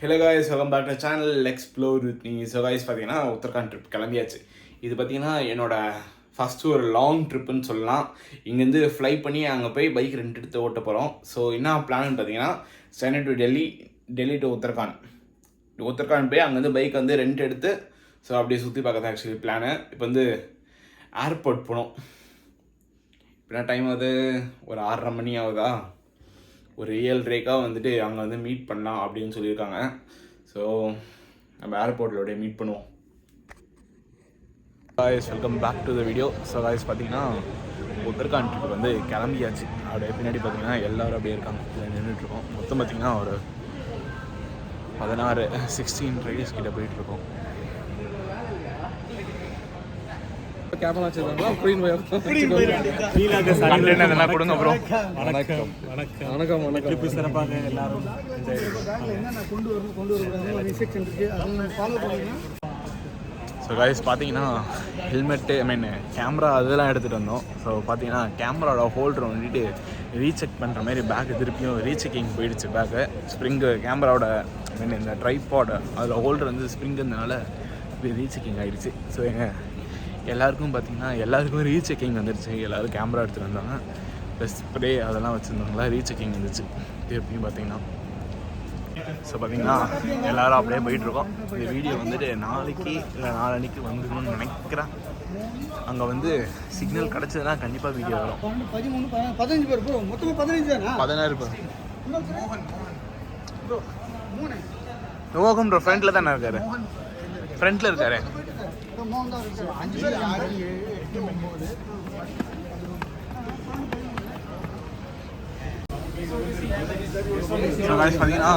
Hello guys, welcome back to the channel explorewithme. So guys, பார்த்தீங்கன்னா Uttarakhand trip கிளம்பியாச்சு. இது பார்த்தீங்கன்னா என்னோட ஃபஸ்ட்டு ஒரு லாங் ட்ரிப்புன்னு சொல்லலாம். இங்கேருந்து ஃப்ளை பண்ணி அங்கே போய் பைக் ரெண்ட் எடுத்து ஓட்ட போகிறோம். ஸோ என்ன பிளான்னு பார்த்தீங்கன்னா சென்னை டு டெல்லி டு உத்தரகாண்ட் போய் அங்கேருந்து பைக் வந்து ரெண்ட் எடுத்து ஸோ அப்படியே சுற்றி பார்க்க தான் ஆக்சுவலி பிளானு. இப்போ வந்து ஏர்போர்ட் போகணும். இப்போ டைம் ஆகுது ஒரு 6:30 மணி ஆகுதா, ஒரு 7:30 வந்துட்டு அங்கே வந்து மீட் பண்ணலாம் அப்படின்னு சொல்லியிருக்காங்க. ஸோ நம்ம ஏர்போர்ட்டில் மீட் பண்ணுவோம். Guys, welcome back to the video. So guys பார்த்தீங்கன்னா உத்தரகாண்ட் ட்ரிப் வந்து கிளம்பியாச்சு. அப்படியே பின்னாடி பார்த்தீங்கன்னா எல்லோரும் அப்படியே இருக்காங்க, இதில் நின்றுட்டுருக்கோம். மொத்தம் பார்த்தீங்கன்னா ஒரு 16 ரைடர்ஸ் கிட்ட போயிட்டுருக்கோம். கேமரா வச்சிருக்காங்களா? அதெல்லாம் கொடுங்க ப்ரோ. வணக்கம் வணக்கம் வணக்கம். ட்ரிப் சிறப்பாக எல்லாரும் ஸோ காய்ஸ் பார்த்தீங்கன்னா ஹெல்மெட்டு கேமரா அதெல்லாம் எடுத்துகிட்டு வந்தோம். ஸோ பார்த்தீங்கன்னா கேமராவோட ஹோல்டர் வந்துட்டு ரீசெக் பண்ணுற மாதிரி பேக்கு திருப்பியும் ரீசெக்கிங் போயிடுச்சு. பேக்கு ஸ்ப்ரிங்கு கேமராவோட இந்த ட்ரைபாட் அதில் ஹோல்டர் வந்து ஸ்ப்ரிங் இருந்தனால இப்படி ரீசெக்கிங் ஆகிடுச்சு. ஸோ எல்லாருக்கும் பார்த்தீங்கன்னா எல்லாருக்கும் ரீசெக்கிங் வந்துடுச்சு. எல்லோரும் கேமரா எடுத்துகிட்டு வந்தாங்க, ப்ளஸ் ஸ்ப்ரே அதெல்லாம் வச்சுருந்தாங்களா, ரீசெக்கிங் வந்துச்சு திருப்பியும் பார்த்தீங்கன்னா. ஸோ பார்த்தீங்கன்னா எல்லோரும் அப்படியே போயிட்டுருக்கோம். இந்த வீடியோ வந்துட்டு நாளைக்கு இல்லை நாளன்னைக்கு வந்துக்கணும்னு நினைக்கிறேன். அங்கே வந்து சிக்னல் கிடச்சதுன்னா கண்டிப்பாக வீடியோ வரும். 15 பேர் ப்ரோ, மொத்தமாக 16 பேர். மோகம் ப்ரோ ஃப்ரண்ட்டில் தானே இருக்காரு, ஃப்ரண்ட்டில் இருக்காரு. பார்த்தீங்கன்னா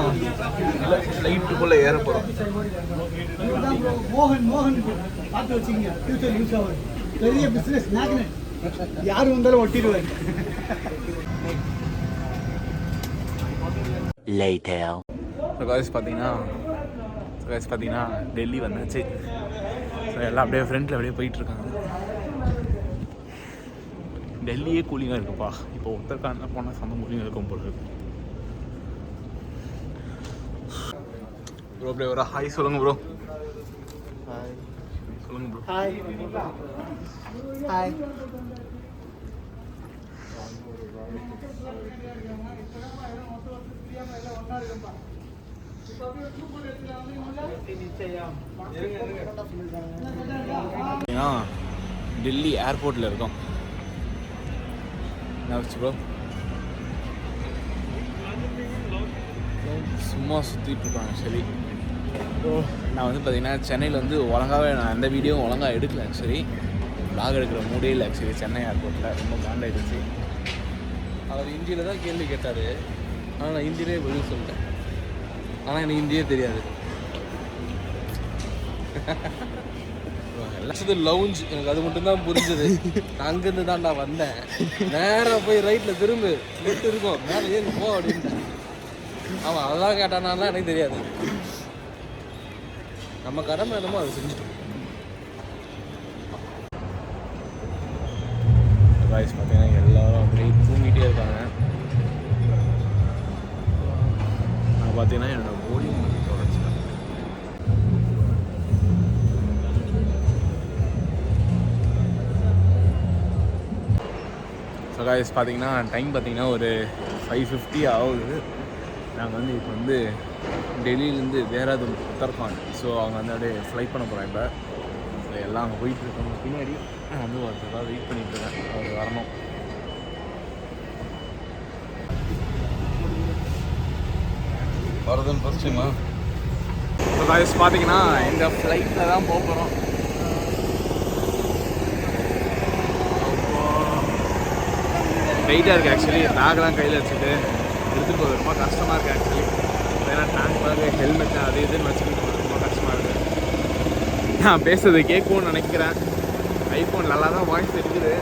ஃப்ளைட்டுக்குள்ளே ஏற போகிறோம். மோகன் பார்த்து வச்சுக்கோங்க, ஃபியூச்சர் யூஸ் ஆகும். பெரிய பிஸ்னஸ் மேக்னெட், யார் வந்தாலும் ஒட்டிடுவார். பார்த்தீங்கன்னா டெல்லி வந்தாச்சு. ஸோ எல்லாம் அப்படியே ஃப்ரெண்டில் அப்படியே போயிட்டுருக்காங்க. டெல்லியே கூலிங்காக இருக்குப்பா. இப்போ உத்தரகாண்டில் போனால் செம்ம கூலிங்காக இருக்கும் போல இருக்கு. ப்ரோ அப்படியே ஒரு ஹாய் சொல்லுங்க ப்ரோ. ஹாய் சொல்லுங்க ப்ரோ. Hi hi. டெல்லி ஏர்போர்ட்டில் இருக்கோம். ப்ரோ சும்மா சுற்றிட்டு இருக்காங்க. சரி, நான் வந்து பார்த்தீங்கன்னா சென்னையில் வந்து ஒழுங்காகவே நான் எந்த வீடியோவும் ஒழுங்காக எடுக்கல. ஆக்சுவலி பிளாக் எடுக்கிற மூடே இல்லை. ஆக்சுவலி சென்னை ஏர்போர்ட்டில் ரொம்ப காண்டாயிடுச்சு. அவர் ஹிந்தியில் தான் கேள்வி கேட்டார், ஆனால் நான் ஹிந்திலே பதில் சொல்லிட்டேன். ஆனால் எனக்கு ஹிந்தியே தெரியாது. லவுஞ்ச் எனக்கு அது மட்டும்தான் புரிஞ்சது. அங்கேருந்து தான் நான் வந்தேன். நேராக போய் ரைட்டில் திரும்ப லெஃப்ட் இருக்கும், மேலே ஏறி போ அப்படின்ட்டேன். ஆமாம், அதெல்லாம் கேட்டானாலாம் எனக்கு தெரியாது. நம்ம கடமை என்னமோ அதை செஞ்சுட்டோம். பார்த்தீங்கன்னா எல்லாரும் அப்படியே தூங்கிட்டே இருக்காங்க. நான் பார்த்தீங்கன்னா என்னோட வால்யூம் தொடச்சிட்டேன். ஸோ காய்ஸ் பார்த்தீங்கன்னா டைம் பார்த்தீங்கன்னா ஒரு 5:50 ஆகுது. நாங்கள் வந்து இப்போ வந்து டெல்லியிலேருந்து தேராதூன் உத்தரகாண்ட். ஸோ அவங்க வந்து அப்படியே ஃப்ளைட் பண்ண போகிறோம். இப்போ ஸோ எல்லாம் அங்கே போயிட்டுருக்காங்க. பின்னாடி நான் வந்து ஒருத்தராக வெயிட் பண்ணிகிட்ருக்கேன், அவர் வரணும். வரதுன்னு ஃபஸ்ட் டைமா. ஸோ காய்ஸ் பார்த்தீங்கன்னா இந்த ஃப்ளைட்டில் தான் போக போகிறோம். வெயிட்டாக இருக்குது. ஆக்சுவலி பேக்லாம் கையில் வச்சுட்டு எடுத்துகிட்டு போகிறது ரொம்ப கஷ்டமாக இருக்குது. ஆக்சுவலி ஏன்னா டேங்க் பேக்கு ஹெல்மெட்டு அது இதுன்னு வச்சுக்கிட்டு ரொம்ப கஷ்டமாக இருக்குது. நான் பேசுறது கேட்கும்னு நினைக்கிறேன். ஐஃபோன் நல்லா தான் வாய்ஸ் இருக்குது.